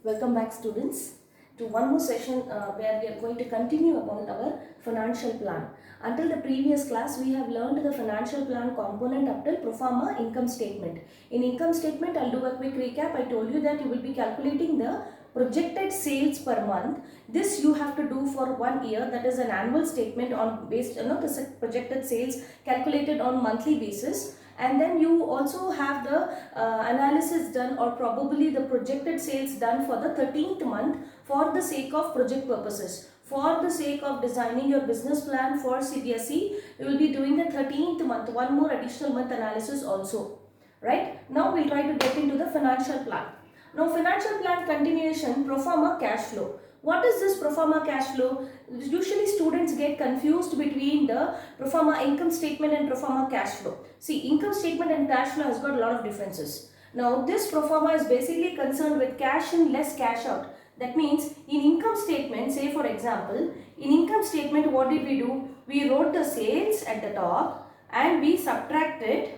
Welcome back students to one more session where we are going to continue about our financial plan. Until the previous class we have learned the financial plan component up till pro forma income statement. In income statement I'll do a quick recap. I told you that you will be calculating the projected sales per month. This you have to do for 1 year, that is an annual statement on based on the projected sales calculated on monthly basis. And then you also have the analysis done or probably the projected sales done for the 13th month for the sake of project purposes. For the sake of designing your business plan for CBSE, you will be doing the 13th month, one more additional month analysis also. Right? Now we'll try to get into the financial plan. Now financial plan continuation, pro forma cash flow. What is this pro forma cash flow? Usually students get confused between the pro forma income statement and pro forma cash flow. See, income statement and cash flow has got a lot of differences. Now this pro forma is basically concerned with cash in less cash out. That means in income statement, say for example, in income statement what did we do? We wrote the sales at the top and we subtracted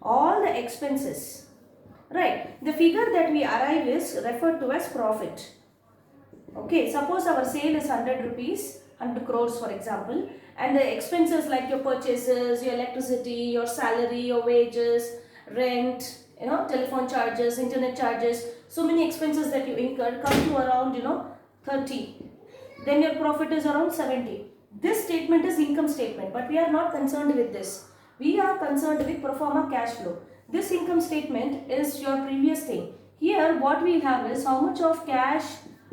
all the expenses. Right, the figure that we arrive is referred to as profit. Okay, suppose our sale is 100 rupees, 100 crores for example, and the expenses like your purchases, your electricity, your salary, your wages, rent, telephone charges, internet charges, so many expenses that you incur come to around 30. Then your profit is around 70. This statement is income statement, but we are not concerned with this. We are concerned with pro forma cash flow. This income statement is your previous thing. Here what we have is how much of cash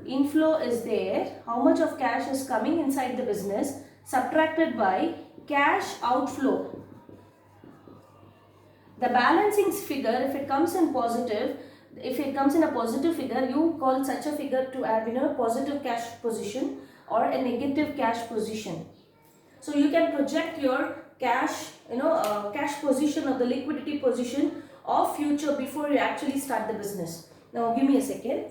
inflow is there, how much of cash is coming inside the business, subtracted by cash outflow. The balancing figure, if it comes in positive, if it comes in a positive figure, you call such a figure to have a positive cash position or a negative cash position. So you can project your cash, cash position or the liquidity position of future before you actually start the business. Now give me a second.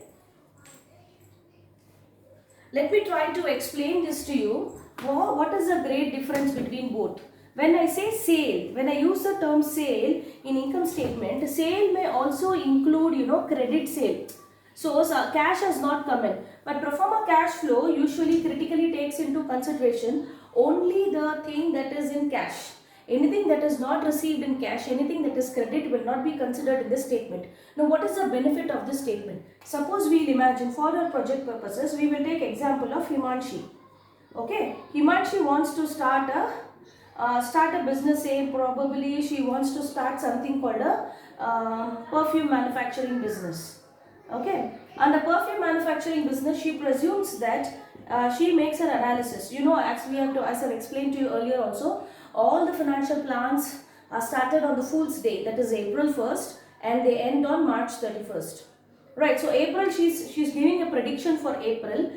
Let me try to explain this to you. What is the great difference between both? When I say sale, when I use the term sale in income statement, sale may also include, credit sale. So cash has not come in. But pro forma cash flow usually critically takes into consideration only the thing that is in cash. Anything that is not received in cash, anything that is credit will not be considered in this statement. Now what is the benefit of this statement? Suppose we will imagine for our project purposes, we will take example of Himanshi. Okay, Himanshi wants to start a business, say probably she wants to start something called a perfume manufacturing business. Okay, and the perfume manufacturing business, she presumes that she makes an analysis. As I've explained to you earlier also, all the financial plans are started on the Fool's Day, that is April 1st, and they end on March 31st. Right, so April, she's giving a prediction for April.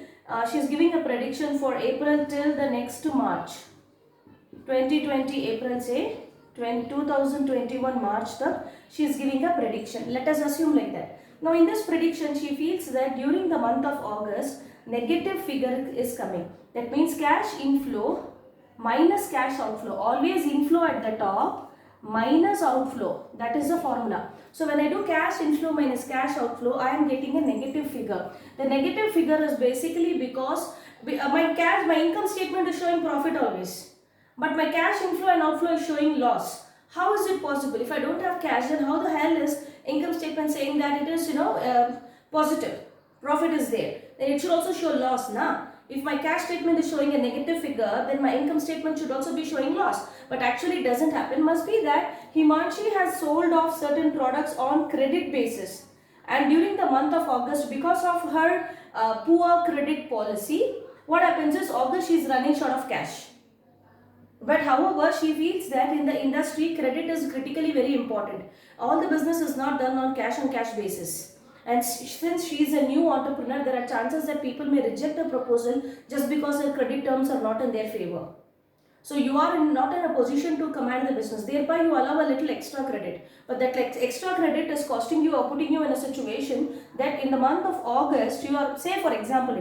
She's giving a prediction for April till the next March. 2020 April, say 2021 March, she is giving a prediction. Let us assume like that. Now in this prediction, she feels that during the month of August, negative figure is coming. That means cash inflow minus cash outflow. Always inflow at the top minus outflow. That is the formula. So when I do cash inflow minus cash outflow, I am getting a negative figure. The negative figure is basically because my income statement is showing profit always, but my cash inflow and outflow is showing loss. How is it possible? If I don't have cash, then how the hell is income statement saying that it is positive, profit is there? Then it should also show loss, na? If my cash statement is showing a negative figure, then my income statement should also be showing loss. But actually it doesn't happen. Must be that Himanshi has sold off certain products on credit basis, and during the month of August, because of her poor credit policy, what happens is August she is running short of cash. But however, she feels that in the industry, credit is critically very important. All the business is not done on cash basis. And since she is a new entrepreneur, there are chances that people may reject a proposal just because her credit terms are not in their favor. So you are not in a position to command the business. Thereby you allow a little extra credit. But that extra credit is costing you or putting you in a situation that in the month of August, you are, say for example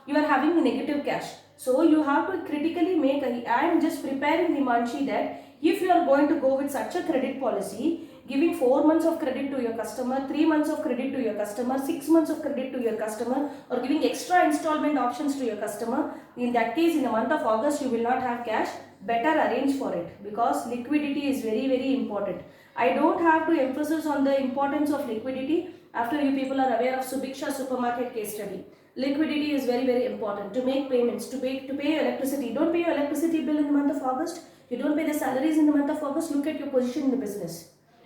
you are having negative cash. So you have to critically make I am just preparing Himanshi that if you are going to go with such a credit policy, giving 4 months of credit to your customer, 3 months of credit to your customer, 6 months of credit to your customer, or giving extra installment options to your customer, in that case in the month of August you will not have cash. Better arrange for it, because liquidity is very, very important. I don't have to emphasize on the importance of liquidity after you people are aware of Subiksha supermarket case study. Liquidity is very, very important to make payments, to pay electricity. Don't pay your electricity bill in the month of August. You don't pay the salaries in the month of August. Look at your position in the business.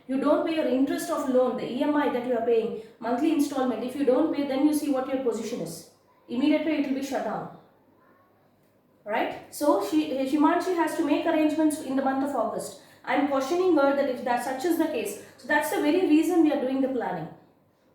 You don't pay your interest of loan, the EMI that you are paying, monthly installment. If you don't pay, then you see what your position is. Immediately it will be shut down. Right? So Himanshi has to make arrangements in the month of August. I am cautioning her that if that such is the case. So that's the very reason we are doing the planning.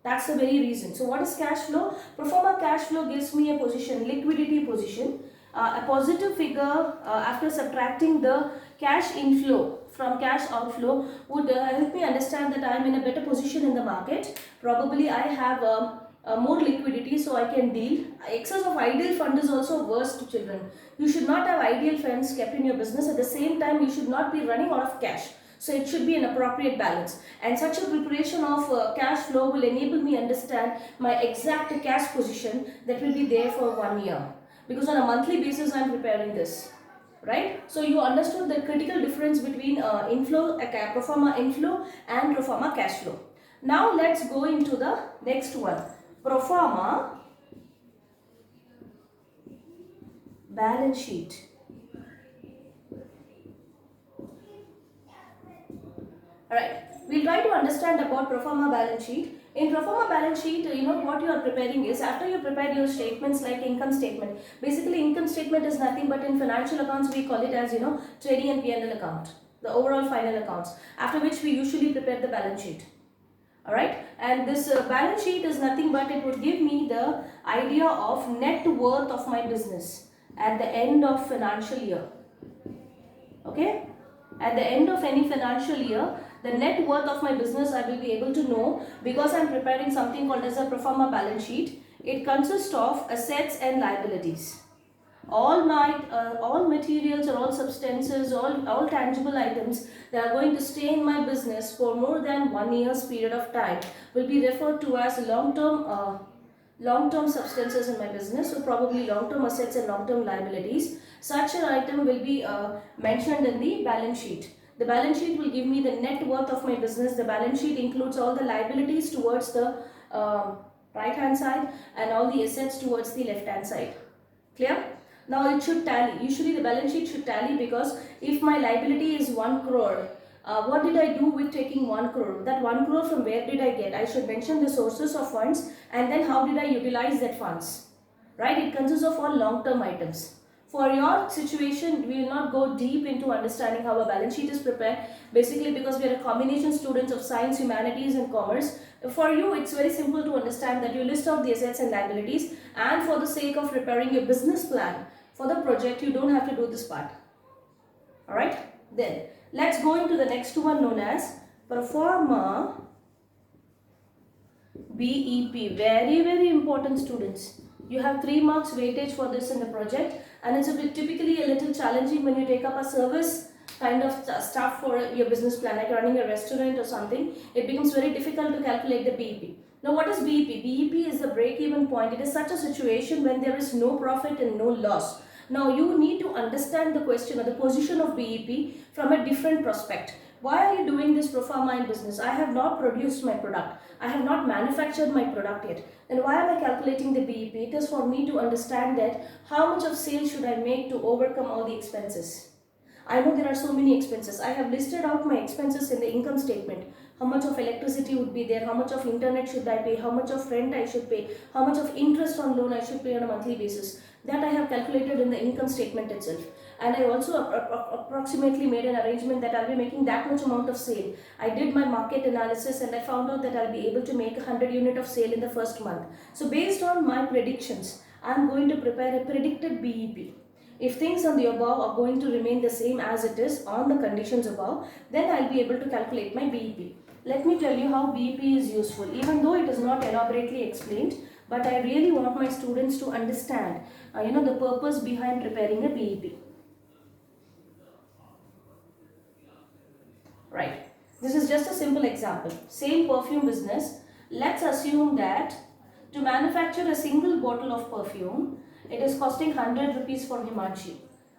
That's the very reason. So what is cash flow? Pro forma cash flow gives me a position, liquidity position, a positive figure after subtracting the cash inflow from cash outflow would help me understand that I am in a better position in the market. Probably I have more liquidity, so I can deal. Excess of ideal fund is also worse to children. You should not have ideal funds kept in your business. At the same time, you should not be running out of cash. So it should be an appropriate balance. And such a preparation of cash flow will enable me understand my exact cash position that will be there for 1 year. Because on a monthly basis, I am preparing this. Right? So you understood the critical difference between pro forma inflow and pro forma cash flow. Now let's go into the next one. Pro forma balance sheet. Alright, we'll try to understand about pro forma balance sheet. In pro forma balance sheet, what you are preparing is, after you prepare your statements like income statement. Basically, income statement is nothing but in financial accounts we call it as, trading and P&L account, the overall final accounts. After which we usually prepare the balance sheet. Alright, and this balance sheet is nothing but it would give me the idea of net worth of my business at the end of financial year. Okay, at the end of any financial year, the net worth of my business I will be able to know, because I am preparing something called as a pro forma balance sheet. It consists of assets and liabilities. All materials or all substances, all tangible items that are going to stay in my business for more than 1 year's period of time will be referred to as long-term substances in my business. So probably long-term assets and long-term liabilities. Such an item will be mentioned in the balance sheet. The balance sheet will give me the net worth of my business. The balance sheet includes all the liabilities towards the right hand side and all the assets towards the left hand side. Clear? Now it should tally. Usually the balance sheet should tally, because if my liability is 1 crore, what did I do with taking 1 crore? That 1 crore from where did I get? I should mention the sources of funds and then how did I utilize that funds. Right? It consists of all long-term items. For your situation, we will not go deep into understanding how a balance sheet is prepared, basically because we are a combination students of science, humanities and commerce. For you, it's very simple to understand that you list out the assets and liabilities, and for the sake of preparing your business plan for the project, you don't have to do this part. Alright, then let's go into the next one known as pro forma BEP. Very, very important, students. You have 3 marks weightage for this in the project, and it's typically a little challenging when you take up a service kind of stuff for your business plan, like running a restaurant or something. It becomes very difficult to calculate the BEP. Now what is BEP? BEP is the break-even point. It is such a situation when there is no profit and no loss. Now you need to understand the question or the position of BEP from a different prospect. Why are you doing this pro forma in business? I have not produced my product. I have not manufactured my product yet. And why am I calculating the BEP? It is for me to understand that how much of sales should I make to overcome all the expenses. I know there are so many expenses. I have listed out my expenses in the income statement. How much of electricity would be there, how much of internet should I pay, how much of rent I should pay, how much of interest on loan I should pay on a monthly basis. That I have calculated in the income statement itself. And I also approximately made an arrangement that I'll be making that much amount of sale. I did my market analysis and I found out that I'll be able to make 100 unit of sale in the first month. So based on my predictions, I'm going to prepare a predicted BEP. If things on the above are going to remain the same as it is on the conditions above, then I'll be able to calculate my BEP. Let me tell you how BEP is useful, even though it is not elaborately explained, but I really want my students to understand, the purpose behind preparing a BEP. Right. This is just a simple example. Same perfume business. Let's assume that to manufacture a single bottle of perfume, it is costing 100 rupees for Himanshi.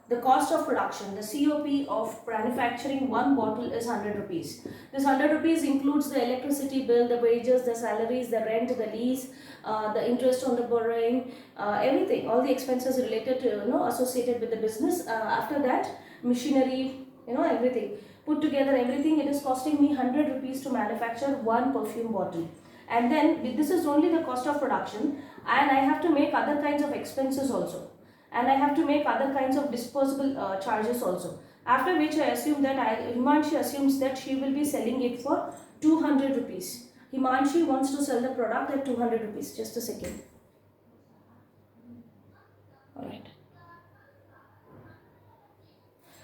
The cost of production, the COP of manufacturing one bottle is 100 rupees. This 100 rupees includes the electricity bill, the wages, the salaries, the rent, the lease, the interest on the borrowing, everything, all the expenses related to, associated with the business. After that, machinery, everything. Put together everything, it is costing me 100 rupees to manufacture one perfume bottle. And then this is only the cost of production, and I have to make other kinds of expenses also. And I have to make other kinds of disposable charges also. After which I assume that Himanshi assumes that she will be selling it for 200 rupees. Himanshi wants to sell the product at 200 rupees. Just a second. Alright.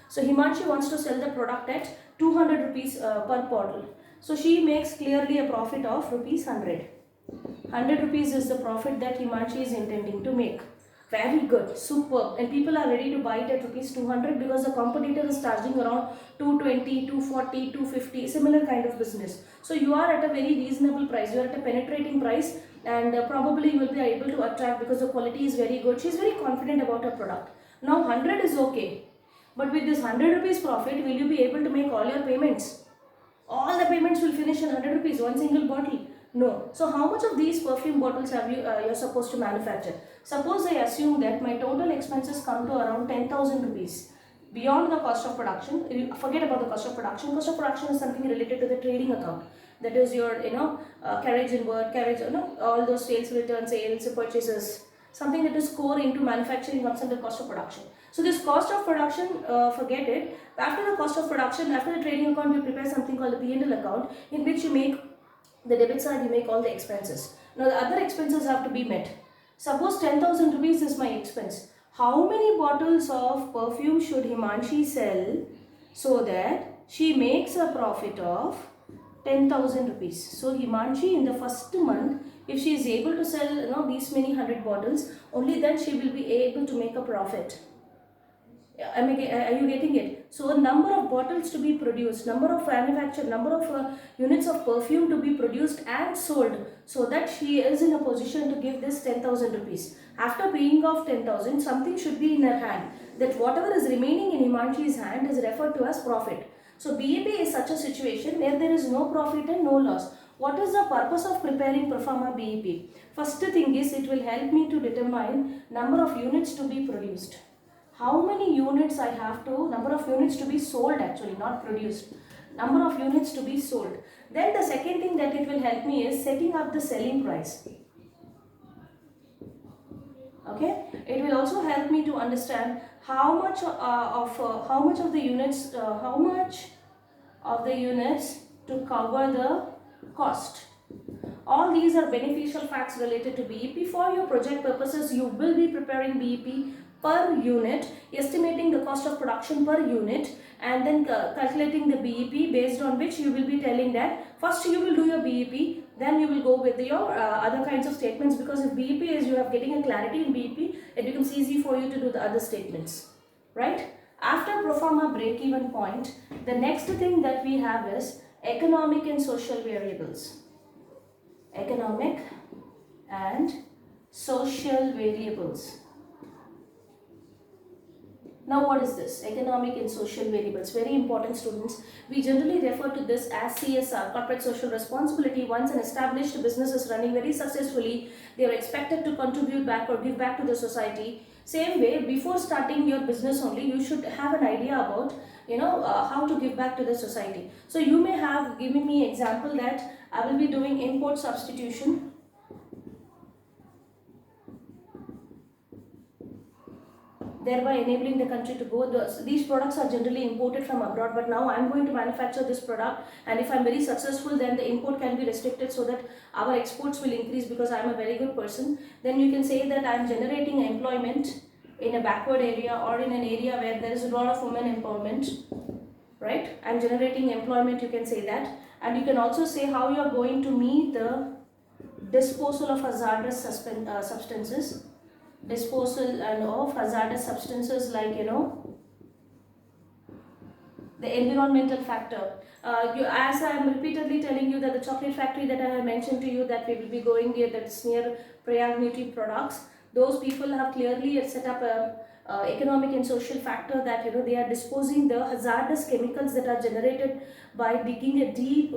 So Himanshi wants to sell the product at 200 rupees per bottle. So she makes clearly a profit of rupees 100. 100 rupees is the profit that Himanshi is intending to make. Very good, superb, and people are ready to buy it at rupees 200 because the competitor is charging around 220, 240, 250, similar kind of business. So you are at a very reasonable price, you are at a penetrating price, and probably you will be able to attract because the quality is very good. She is very confident about her product. Now 100 is okay, but with this 100 rupees profit, will you be able to make all your payments? All the payments will finish in 100 rupees, one single bottle. No. So how much of these perfume bottles have you're supposed to manufacture? Suppose I assume that my total expenses come to around 10,000 rupees. Beyond the cost of production, forget about the cost of production. Cost of production is something related to the trading account. That is your, carriage inward, carriage, all those sales return, sales, purchases. Something that is core into manufacturing comes under cost of production. So this cost of production, forget it. After the cost of production, after the trading account, you prepare something called the P&L account, in which you make the debit side, you make all the expenses. Now the other expenses have to be met. Suppose 10,000 rupees is my expense. How many bottles of perfume should Himanshi sell so that she makes a profit of 10,000 rupees? So Himanshi in the first month, if she is able to sell these many 100 bottles, only then she will be able to make a profit. Are you getting it? So number of bottles to be produced, number of manufactured, number of units of perfume to be produced and sold, so that she is in a position to give this 10,000 rupees. After paying off 10,000, something should be in her hand. That whatever is remaining in Himanshi's hand is referred to as profit. So BEP is such a situation where there is no profit and no loss. What is the purpose of preparing Proforma BEP? First thing is, it will help me to determine number of units to be produced. How many units I have to, number of units to be sold actually, not produced. Number of units to be sold. Then the second thing that it will help me is setting up the selling price. Okay, it will also help me to understand how much of the units, to cover the cost. All these are beneficial facts related to BEP. For your project purposes, you will be preparing BEP per unit, estimating the cost of production per unit, and then calculating the BEP, based on which you will be telling that first you will do your BEP, then you will go with your other kinds of statements, because if BEP is, you are getting a clarity in BEP, it becomes easy for you to do the other statements, right? After Proforma break-even point, the next thing that we have is economic and social variables. Economic and social variables. Now what is this? Economic and social variables. Very important, students. We generally refer to this as CSR, corporate social responsibility. Once an established business is running very successfully, they are expected to contribute back or give back to the society. Same way, before starting your business only, you should have an idea about how to give back to the society. So you may have given me example that I will be doing import substitution. Thereby enabling the country to go. These products are generally imported from abroad, but now I am going to manufacture this product, and if I am very successful, then the import can be restricted so that our exports will increase because I am a very good person. Then you can say that I am generating employment in a backward area or in an area where there is a lot of women empowerment, right? I am generating employment, you can say that. And you can also say how you are going to meet the disposal of hazardous substances, disposal and of hazardous substances, like the environmental factor. As I am repeatedly telling you that the chocolate factory that I have mentioned to you that we will be going near, that's near Prayag Nutri Products, those people have clearly set up a economic and social factor that they are disposing the hazardous chemicals that are generated by digging a deep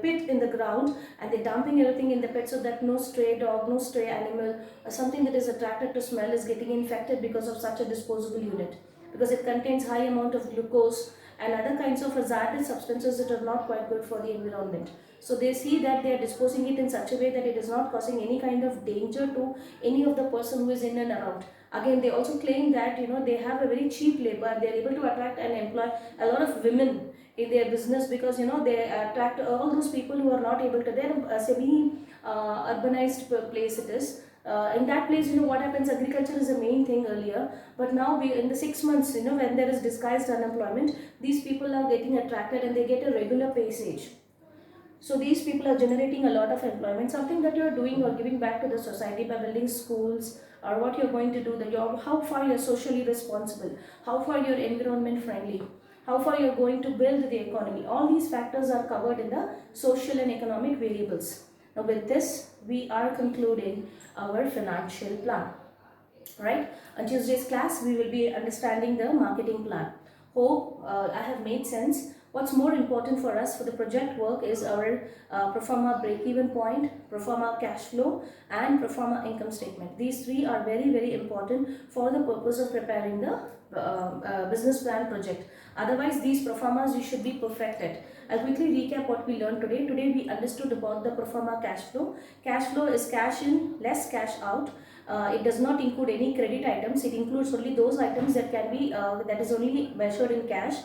pit in the ground, and they're dumping everything in the pit so that no stray dog, no stray animal, or something that is attracted to smell is getting infected because of such a disposable unit, because it contains high amount of glucose and other kinds of hazardous substances that are not quite good for the environment. So they see that they are disposing it in such a way that it is not causing any kind of danger to any of the person who is in and around. Again, they also claim that they have a very cheap labor. They are able to attract and employ a lot of women in their business, because they attract all those people who are not able to. They are a semi urbanized place it is. In that place, what happens, agriculture is the main thing earlier, but now in the 6 months, when there is disguised unemployment, these people are getting attracted and they get a regular passage. So these people are generating a lot of employment, something that you are doing or giving back to the society by building schools, or what you're going to do, how far you're socially responsible, how far you're environment friendly, how far you're going to build the economy. All these factors are covered in the social and economic variables. Now with this, we are concluding our financial plan. Right? On Tuesday's class, we will be understanding the marketing plan. Hope I have made sense. What's more important for us for the project work is our pro forma break-even point, pro forma cash flow, and pro forma income statement. These three are very, very important for the purpose of preparing the business plan project. Otherwise, these pro formas you should be perfected. I'll quickly recap what we learned today. Today we understood about the pro forma cash flow. Cash flow is cash in less cash out. It does not include any credit items. It includes only those items that can be that is only measured in cash,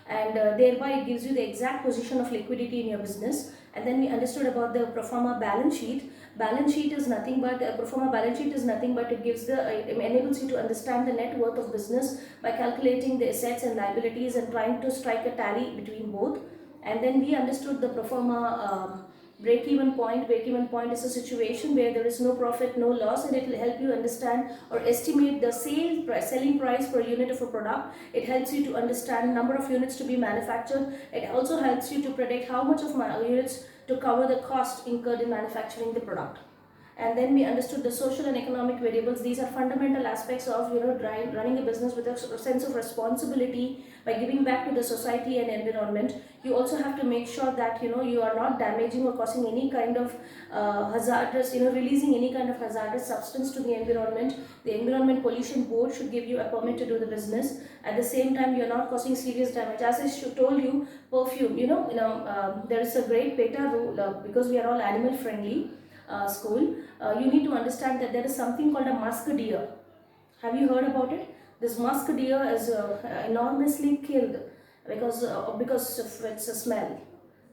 and thereby it gives you the exact position of liquidity in your business. And then we understood about the pro forma balance sheet. Balance sheet is nothing but pro forma balance sheet is nothing but it gives it enables you to understand the net worth of business by calculating the assets and liabilities and trying to strike a tally between both. And then we understood the pro forma break-even point. Break-even point is a situation where there is no profit, no loss, and it will help you understand or estimate the selling price per unit of a product. It helps you to understand number of units to be manufactured. It also helps you to predict how much of units to cover the cost incurred in manufacturing the product. And then we understood the social and economic variables. These are fundamental aspects of running a business with a sense of responsibility by giving back to the society and environment. You also have to make sure that you are not damaging or causing any kind of hazardous, releasing any kind of hazardous substance to the environment. The Environment Pollution Board should give you a permit to do the business. At the same time, you are not causing serious damage. As I told you, perfume. There is a great PETA rule because we are all animal friendly. School, you need to understand that there is something called a musk deer. Have you heard about it? This musk deer is enormously killed because of its smell.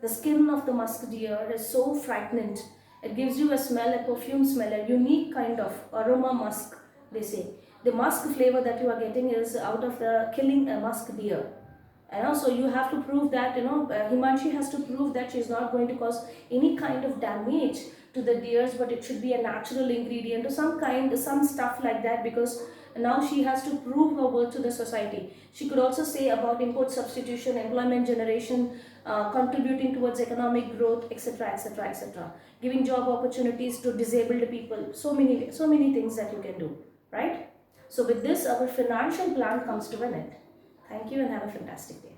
The skin of the musk deer is so frightening. It gives you a smell, a perfume smell, a unique kind of aroma musk, they say. The musk flavor that you are getting is out of the killing a musk deer. And also you have to prove that, Himanshi has to prove that she is not going to cause any kind of damage to the deers, but it should be a natural ingredient or some stuff like that, because now she has to prove her worth to the society. She could also say about import substitution, employment generation, contributing towards economic growth, etc., etc., etc., giving job opportunities to disabled people. So many things that you can do, right? So with this, our financial plan comes to an end. Thank you and have a fantastic day.